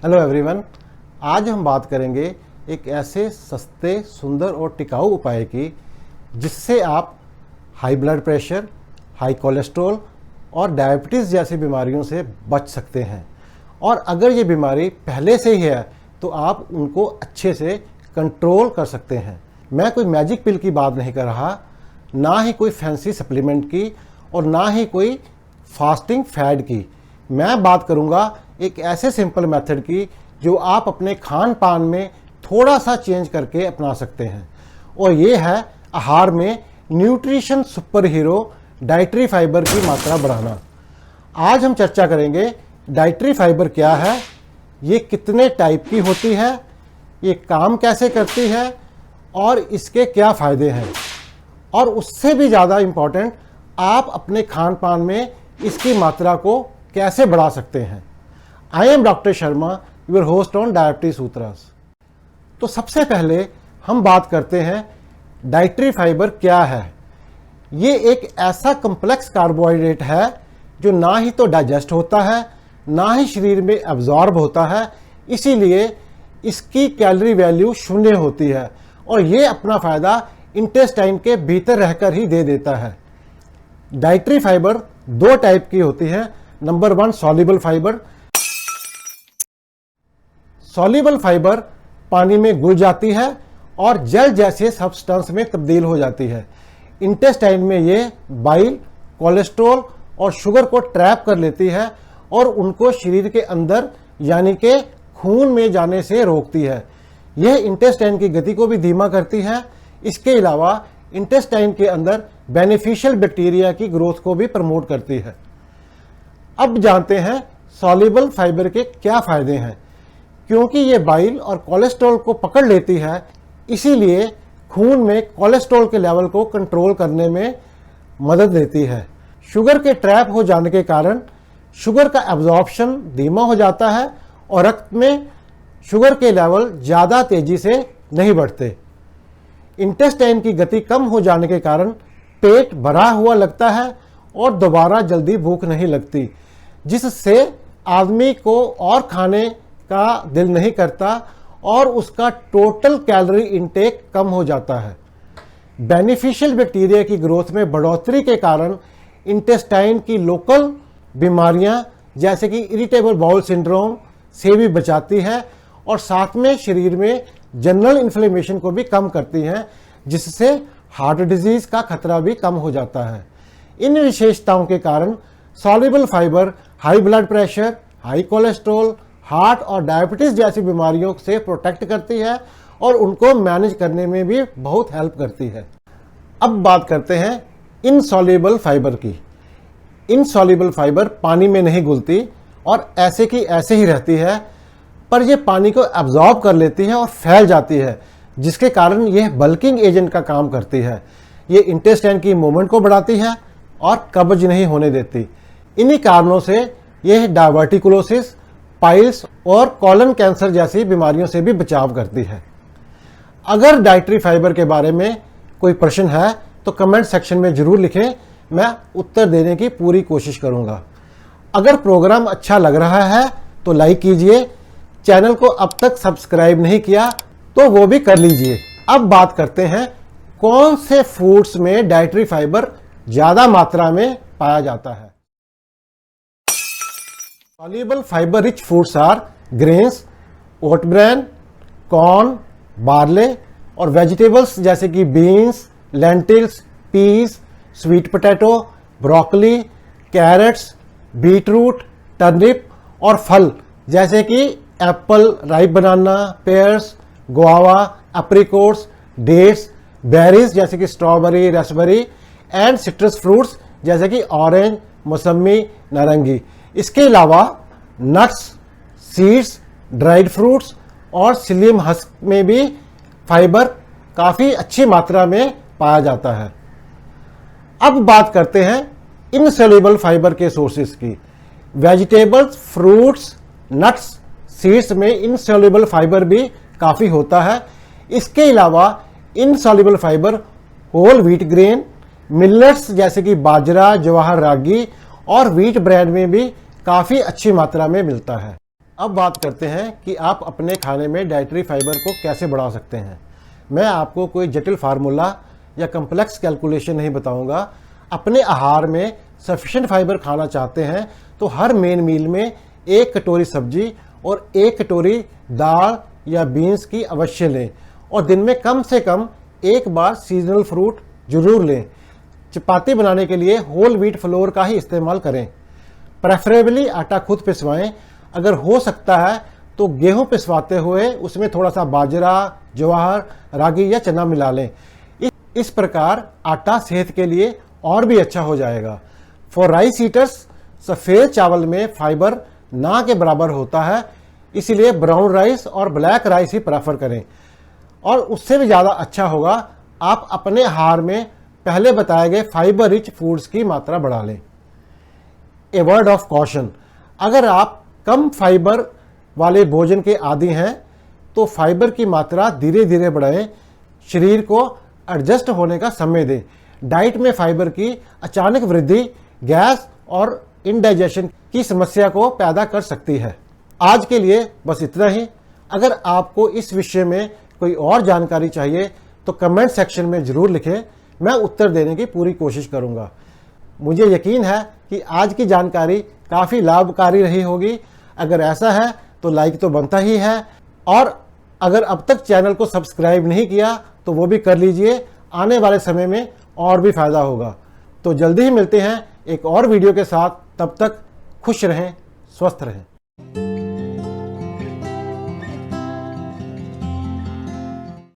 Hello everyone, आज हम बात करेंगे एक ऐसे सस्ते, सुंदर और टिकाऊ उपाय की जिससे आप high blood pressure, high cholesterol और डायबिटीज़ जैसी बीमारियों से बच सकते हैं। और अगर ये बीमारी पहले से ही है तो आप उनको अच्छे से कंट्रोल कर सकते हैं। मैं कोई मैजिक पिल की बात नहीं कर रहा, ना ही कोई फैंसी सप्लीमेंट की और ना ही कोई फास्टिंग फैड की। मैं बात करूंगा एक ऐसे सिंपल मेथड की जो आप अपने खान पान में थोड़ा सा चेंज करके अपना सकते हैं, और ये है आहार में nutrition super hero dietary fibre की मात्रा बढ़ाना। आज हम चर्चा करेंगे डाइटरी फाइबर क्या है, ये कितने टाइप की होती है, ये काम कैसे करती है और इसके क्या फ़ायदे हैं, और उससे भी ज़्यादा इम्पॉर्टेंट आप अपने खान पान में इसकी मात्रा को कैसे बढ़ा सकते हैं। I am doctor Sharma, your host on diabetes Sutras. तो सबसे पहले हम बात करते हैं डाइटरी फाइबर क्या है। ये एक ऐसा कम्प्लेक्स कार्बोहाइड्रेट है जो ना ही तो डाइजेस्ट होता है, ना ही शरीर में एब्जॉर्ब होता है, इसीलिए इसकी कैलोरी वैल्यू शून्य होती है और ये अपना फ़ायदा इंटेस्टाइन के भीतर रहकर ही दे देता है। डाइटरी फाइबर दो टाइप की होती है। Number 1 soluble fibre. Soluble fibre पानी में घुल जाती है और जेल जैसे सब्सटेंस में तब्दील हो जाती है। इंटेस्टाइन में ये बाइल, कोलेस्ट्रॉल और शुगर को ट्रैप कर लेती है और उनको शरीर के अंदर यानी कि खून में जाने से रोकती है। यह इंटेस्टाइन की गति को भी धीमा करती है। इसके अलावा इंटेस्टाइन के अंदर बेनिफिशियल बैक्टीरिया की ग्रोथ को भी प्रमोट करती है। अब जानते हैं सॉल्युबल फाइबर के क्या फायदे हैं। क्योंकि ये बाइल और कोलेस्ट्रॉल को पकड़ लेती है, इसीलिए खून में कोलेस्ट्रॉल के लेवल को कंट्रोल करने में मदद देती है। शुगर के ट्रैप हो जाने के कारण शुगर का एब्जॉर्प्शन धीमा हो जाता है और रक्त में शुगर के लेवल ज़्यादा तेजी से नहीं बढ़ते। इंटेस्टाइन की गति कम हो जाने के कारण पेट भरा हुआ लगता है और दोबारा जल्दी भूख नहीं लगती, जिससे आदमी को और खाने का दिल नहीं करता और उसका टोटल कैलोरी इनटेक कम हो जाता है। बेनिफिशियल बैक्टीरिया की ग्रोथ में बढ़ोतरी के कारण इंटेस्टाइन की लोकल बीमारियां जैसे कि इरिटेबल बाउल सिंड्रोम से भी बचाती है और साथ में शरीर में जनरल इन्फ्लेमेशन को भी कम करती हैं, जिससे हार्ट डिजीज का खतरा भी कम हो जाता है। इन विशेषताओं के कारण soluble fibre high blood pressure, high cholesterol, heart और डायबिटीज़ जैसी बीमारियों से प्रोटेक्ट करती है और उनको मैनेज करने में भी बहुत हेल्प करती है। अब बात करते हैं इनसॉल्युबल फाइबर की। इनसॉल्युबल फाइबर पानी में नहीं घुलती और ऐसे की ऐसे ही रहती है, पर यह पानी को एब्जॉर्ब कर लेती है और फैल जाती है, जिसके कारण यह बल्किंग एजेंट का काम करती है। ये इंटेस्टाइन की मूवमेंट को बढ़ाती है और कब्ज नहीं होने देती। इन्हीं कारणों से यह डायवर्टिकुलोसिस, पाइल्स और कॉलन कैंसर जैसी बीमारियों से भी बचाव करती है। अगर डाइटरी फाइबर के बारे में कोई प्रश्न है तो कमेंट सेक्शन में ज़रूर लिखें, मैं उत्तर देने की पूरी कोशिश करूंगा। अगर प्रोग्राम अच्छा लग रहा है तो लाइक कीजिए, चैनल को अब तक सब्सक्राइब नहीं किया तो वो भी कर लीजिए। अब बात करते हैं कौन से फूड्स में डाइटरी फाइबर ज़्यादा मात्रा में पाया जाता है। Soluble fibre rich foods are grains, oat bran, corn, barley और वेजिटेबल्स जैसे कि beans, lentils, peas, sweet potato, broccoli, carrots, beetroot, turnip और फल जैसे कि apple, ripe banana, pears, guava, apricots, dates, berries जैसे कि strawberry, raspberry and citrus fruits जैसे कि ऑरेंज, मौसमी, नारंगी। इसके अलावा नट्स, सीड्स, ड्राइड फ्रूट्स और सिलियम हस्क में भी फाइबर काफ़ी अच्छी मात्रा में पाया जाता है। अब बात करते हैं इनसॉल्युबल फाइबर के सोर्सेज की। वेजिटेबल्स, फ्रूट्स, नट्स, सीड्स में इनसॉल्युबल फाइबर भी काफ़ी होता है। इसके अलावा insoluble fibre whole wheat grain, millets जैसे कि बाजरा, जवाहर, रागी और व्हीट ब्रेड में भी काफ़ी अच्छी मात्रा में मिलता है। अब बात करते हैं कि आप अपने खाने में डाइटरी फाइबर को कैसे बढ़ा सकते हैं। मैं आपको कोई जटिल फार्मूला या कम्प्लेक्स कैलकुलेशन नहीं बताऊंगा। अपने आहार में सफिशिएंट फाइबर खाना चाहते हैं तो हर मेन मील में 1 कटोरी सब्जी और 1 कटोरी दाल या बीन्स की अवश्य लें और दिन में कम से कम 1 बार सीजनल फ्रूट जरूर लें। चपाती बनाने के लिए होल व्हीट फ्लोर का ही इस्तेमाल करें। प्रेफरेबली आटा खुद पिसवाएं। अगर हो सकता है तो गेहूं पिसवाते हुए उसमें थोड़ा सा बाजरा, ज्वार, रागी या चना मिला लें। इस प्रकार आटा सेहत के लिए और भी अच्छा हो जाएगा। फॉर राइस ईटर्स, सफ़ेद चावल में फाइबर ना के बराबर होता है, इसीलिए ब्राउन राइस और ब्लैक राइस ही प्रेफर करें। और उससे भी ज़्यादा अच्छा होगा आप अपने आहार में पहले बताए गए फाइबर रिच फूड्स की मात्रा बढ़ा लें। ए वर्ड ऑफ कॉशन, अगर आप कम फाइबर वाले भोजन के आदी हैं तो फाइबर की मात्रा धीरे धीरे बढ़ाएं। शरीर को एडजस्ट होने का समय दें। डाइट में फाइबर की अचानक वृद्धि गैस और इंडाइजेशन की समस्या को पैदा कर सकती है। आज के लिए बस इतना ही। अगर आपको इस विषय में कोई और जानकारी चाहिए तो कमेंट सेक्शन में जरूर लिखें, मैं उत्तर देने की पूरी कोशिश करूंगा। मुझे यकीन है कि आज की जानकारी काफ़ी लाभकारी रही होगी। अगर ऐसा है तो लाइक तो बनता ही है, और अगर अब तक चैनल को सब्सक्राइब नहीं किया तो वो भी कर लीजिए। आने वाले समय में और भी फायदा होगा। तो जल्दी ही मिलते हैं एक और वीडियो के साथ। तब तक खुश रहें, स्वस्थ रहें।